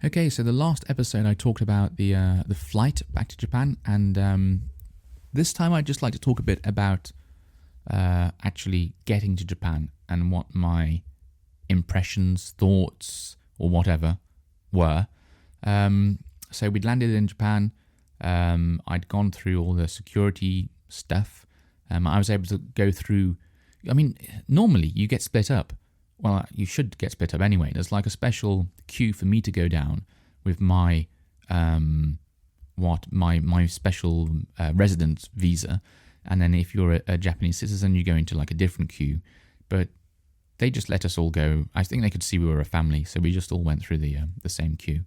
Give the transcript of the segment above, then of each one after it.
Okay, so the last episode I talked about the flight back to Japan, and this time I'd just like to talk a bit about actually getting to Japan and what my impressions, thoughts, or whatever were. So we'd landed in Japan. I'd gone through all the security stuff. I was able to go through. I mean, normally you get split up. Well, you should get split up anyway. There's like a special queue for me to go down with my my special residence visa, and then if you're a Japanese citizen, you go into like a different queue. But they just let us all go. I think they could see we were a family, so we just all went through the same queue.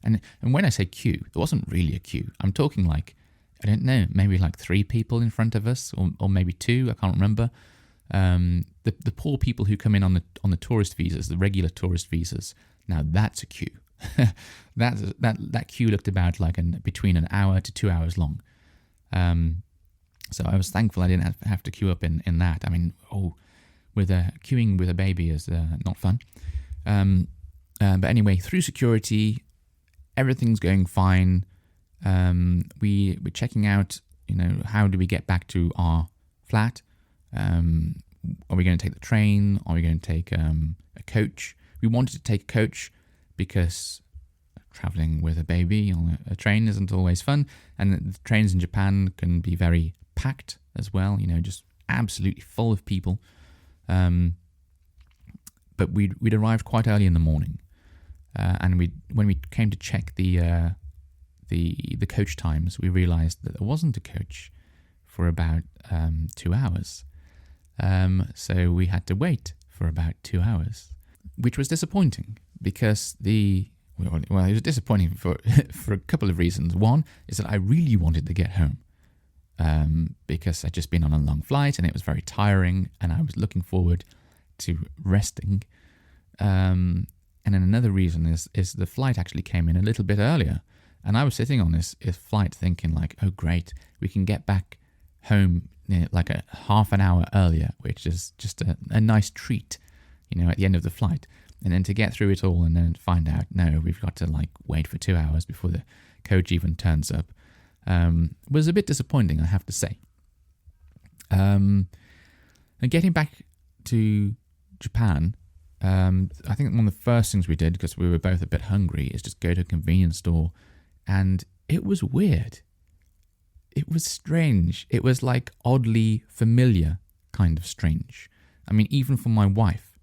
And when I say queue, there wasn't really a queue. I'm talking like, I don't know, maybe like 3 people in front of us, or maybe 2. I can't remember. The poor people who come in on the tourist visas, the regular tourist visas. Now that's a queue. that queue looked about like between an hour to 2 hours long. So I was thankful I didn't have to queue up in that. I mean, queuing with a baby is not fun. But anyway, through security, everything's going fine. We're checking out, how do we get back to our flat? Are we going to take the train? Are we going to take a coach? We wanted to take a coach because traveling with a baby on a train isn't always fun, and the trains in Japan can be very packed as well, just absolutely full of people. But we'd arrived quite early in the morning, and when we came to check the coach times, we realised that there wasn't a coach for about 2 hours. So we had to wait for about 2 hours, which was disappointing because it was disappointing for for a couple of reasons. One is that I really wanted to get home because I'd just been on a long flight and it was very tiring, and I was looking forward to resting. And then another reason is the flight actually came in a little bit earlier, and I was sitting on this flight thinking like, oh great, we can get back home like a half an hour earlier, which is just a nice treat, at the end of the flight. And then to get through it all and then find out, no, we've got to like wait for 2 hours before the coach even turns up, was a bit disappointing, I have to say. And getting back to Japan, I think one of the first things we did, because we were both a bit hungry, is just go to a convenience store, and it was weird. It was strange. It was like oddly familiar kind of strange. I mean, even for my wife,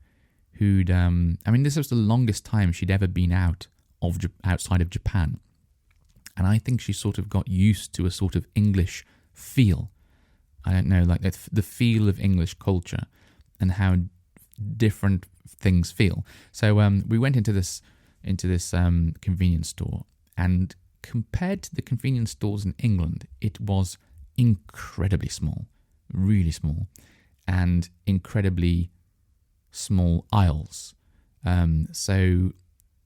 this was the longest time she'd ever been outside of Japan. And I think she sort of got used to a sort of English feel. I don't know, like the feel of English culture and how different things feel. So we went into this convenience store, and compared to the convenience stores in England, it was incredibly small, really small, and incredibly small aisles. So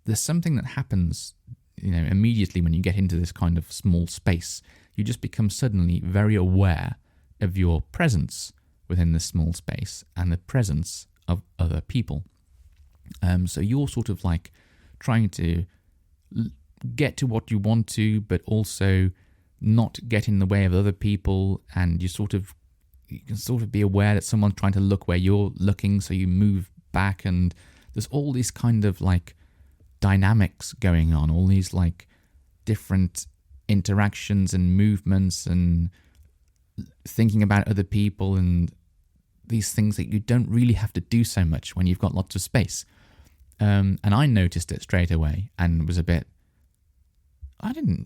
there's something that happens, immediately when you get into this kind of small space. You just become suddenly very aware of your presence within this small space and the presence of other people. So you're sort of like trying to get to what you want to, but also not get in the way of other people, and you can sort of be aware that someone's trying to look where you're looking, so you move back, and there's all these kind of like dynamics going on, all these like different interactions and movements and thinking about other people, and these things that you don't really have to do so much when you've got lots of space. And I noticed it straight away and was a bit,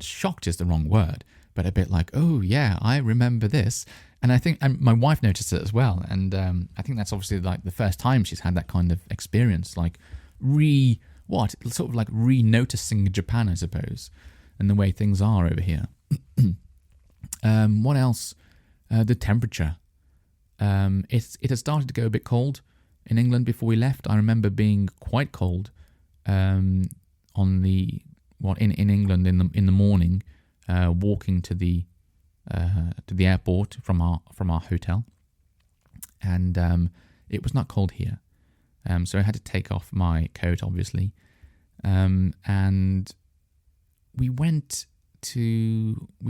shocked is the wrong word, but a bit like, oh yeah, I remember this. And I think my wife noticed it as well. And I think that's obviously like the first time she's had that kind of experience, like re-noticing Japan, I suppose, and the way things are over here. What else? The temperature. It had started to go a bit cold in England before we left. I remember being quite cold in England in the morning, walking to the airport from our hotel, and it was not cold here. So I had to take off my coat, obviously, and we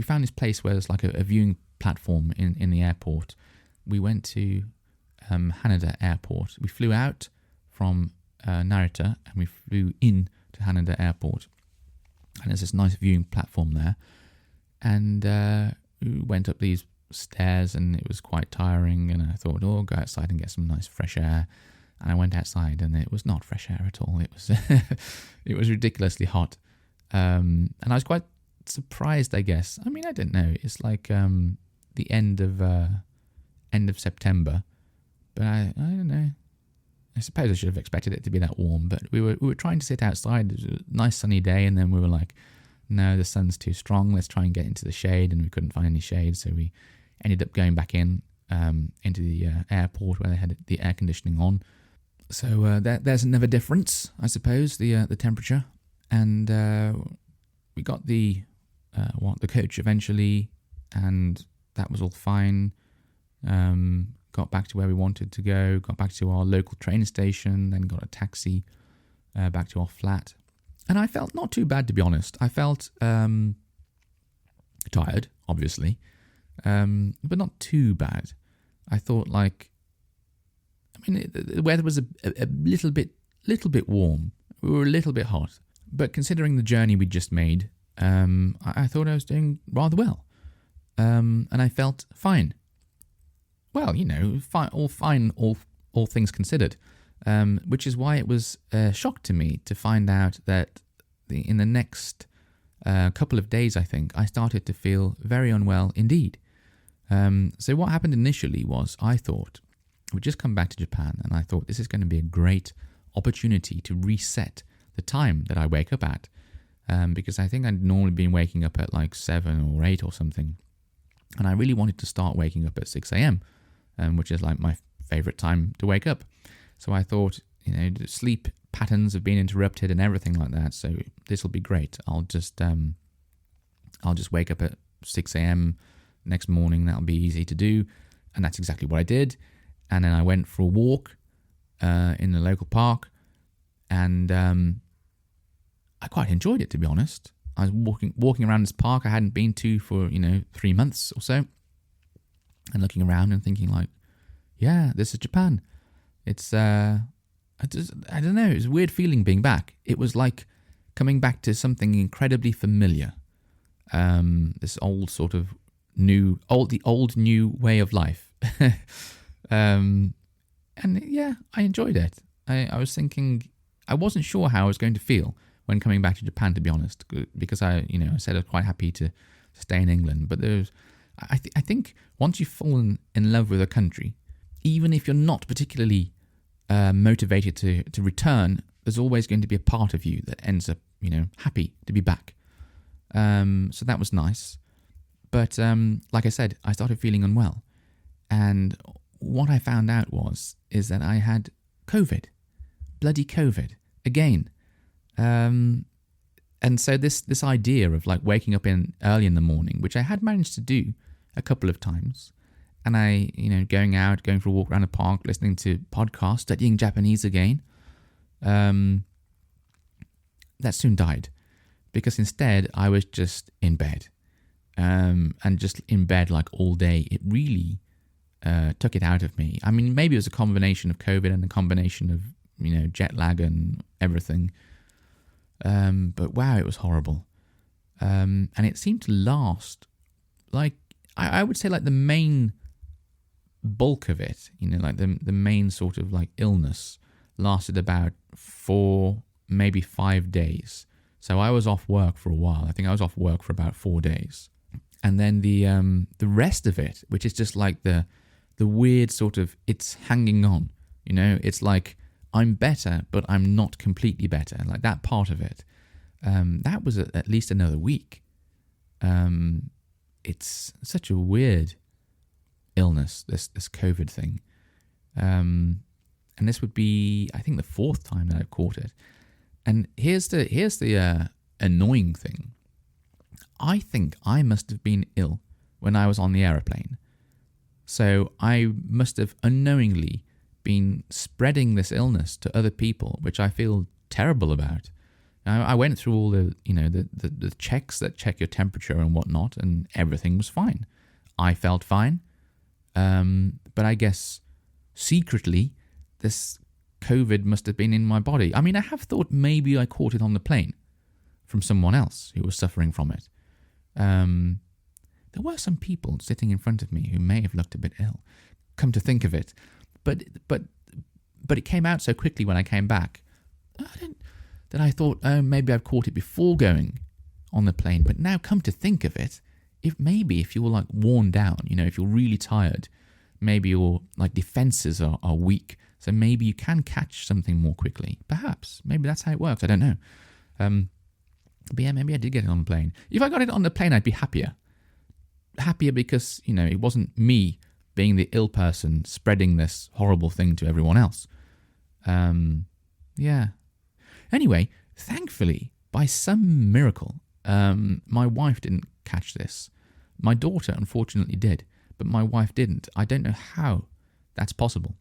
found this place where there's like a viewing platform in the airport. We went to Haneda Airport. We flew out from Narita and we flew in to Haneda Airport. And there's this nice viewing platform there. And we went up these stairs and it was quite tiring. And I thought, I'll go outside and get some nice fresh air. And I went outside and it was not fresh air at all. It was it was ridiculously hot. And I was quite surprised, I guess. I mean, I don't know. It's like the end of September. But I don't know. I suppose I should have expected it to be that warm. But we were trying to sit outside. It was a nice sunny day. And then we were like, no, the sun's too strong. Let's try and get into the shade. And we couldn't find any shade. So we ended up going back into the airport where they had the air conditioning on. So there's another difference, I suppose, the temperature. And we got the coach eventually, and that was all fine. Got back to where we wanted to go, got back to our local train station, then got a taxi back to our flat. And I felt not too bad, to be honest. I felt tired, obviously, but not too bad. I thought, like, I mean, the weather was a little bit warm. We were a little bit hot. But considering the journey we just made, I thought I was doing rather well. And I felt fine. Well, you know, fine, all things considered. Which is why it was a shock to me to find out that in the next couple of days, I think, I started to feel very unwell indeed. So what happened initially was I thought we'd just come back to Japan, and I thought this is going to be a great opportunity to reset the time that I wake up at. Because I think I'd normally been waking up at like 7 or 8 or something. And I really wanted to start waking up at 6 a.m., which is like my favorite time to wake up. So I thought, you know, the sleep patterns have been interrupted and everything like that. So this will be great. I'll just wake up at 6 a.m. next morning. That'll be easy to do. And that's exactly what I did. And then I went for a walk in the local park. And I quite enjoyed it, to be honest. I was walking around this park I hadn't been to for, 3 months or so. And looking around and thinking like, yeah, this is Japan. It's, I don't know, it was a weird feeling being back. It was like coming back to something incredibly familiar. This old sort of new way of life. And yeah, I enjoyed it. I was thinking, I wasn't sure how I was going to feel when coming back to Japan, to be honest, because I said I was quite happy to stay in England. But I think once you've fallen in love with a country, even if you're not particularly motivated to return, there's always going to be a part of you that ends up, happy to be back. So that was nice. But like I said, I started feeling unwell. And what I found out is that I had COVID. Bloody COVID. Again. And so this idea of like waking up early in the morning, which I had managed to do a couple of times, and I, going for a walk around the park, listening to podcasts, studying Japanese again, that soon died, because instead I was just in bed, and just in bed like all day. It really took it out of me. I mean, maybe it was a combination of COVID and a combination of jet lag and everything. But wow, it was horrible. And it seemed to last, like, I would say like the main bulk of it, like the main sort of like illness lasted about 4, maybe 5 days. So I was off work for a while. I think I was off work for about 4 days. And then the rest of it, which is just like the weird sort of, it's hanging on, it's like, I'm better, but I'm not completely better. Like that part of it, that was at least another week. It's such a weird illness, this COVID thing. And this would be, I think, the 4th time that I've caught it. And here's the annoying thing. I think I must have been ill when I was on the aeroplane. So I must have unknowingly been spreading this illness to other people, which I feel terrible about. I went through all the checks that check your temperature and whatnot, and everything was fine. I felt fine, but I guess secretly this COVID must have been in my body. I mean, I have thought maybe I caught it on the plane from someone else who was suffering from it. There were some people sitting in front of me who may have looked a bit ill, come to think of it, but it came out so quickly when I came back that I thought, oh, maybe I've caught it before going on the plane. But now, come to think of it, if you're like worn down, if you're really tired, maybe your like defenses are weak, so maybe you can catch something more quickly. Perhaps, maybe that's how it works. I don't know. But yeah, maybe I did get it on the plane. If I got it on the plane, I'd be happier. Happier because, it wasn't me being the ill person spreading this horrible thing to everyone else. Yeah. Anyway, thankfully, by some miracle, my wife didn't catch this. My daughter, unfortunately, did, but my wife didn't. I don't know how that's possible.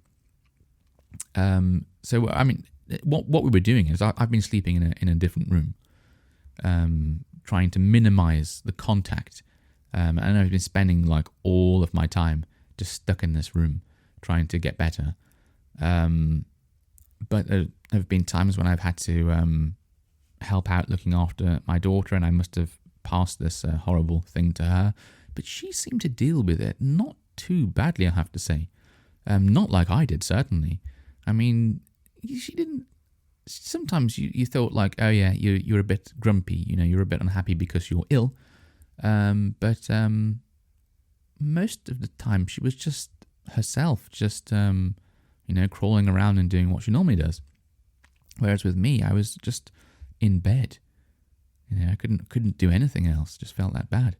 So, I mean, what we were doing is I've been sleeping in a different room, trying to minimize the contact. And I've been spending like all of my time just stuck in this room, trying to get better. But there have been times when I've had to help out looking after my daughter, and I must have passed this horrible thing to her. But she seemed to deal with it not too badly, I have to say. Not like I did, certainly. I mean, she didn't. Sometimes you thought like, oh yeah, you're a bit grumpy, you're a bit unhappy because you're ill. But most of the time she was just herself, just crawling around and doing what she normally does. Whereas with me, I was just in bed. I couldn't do anything else. Just felt that bad.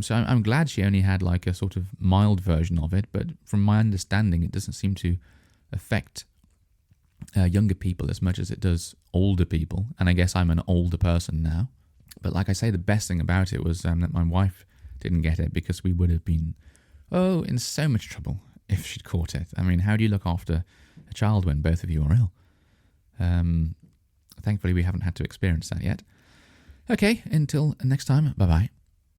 So I'm glad she only had like a sort of mild version of it. But from my understanding, it doesn't seem to affect younger people as much as it does older people. And I guess I'm an older person now. But like I say, the best thing about it was that my wife didn't get it, because we would have been, in so much trouble if she'd caught it. I mean, how do you look after a child when both of you are ill? Thankfully, we haven't had to experience that yet. Okay, until next time, bye-bye.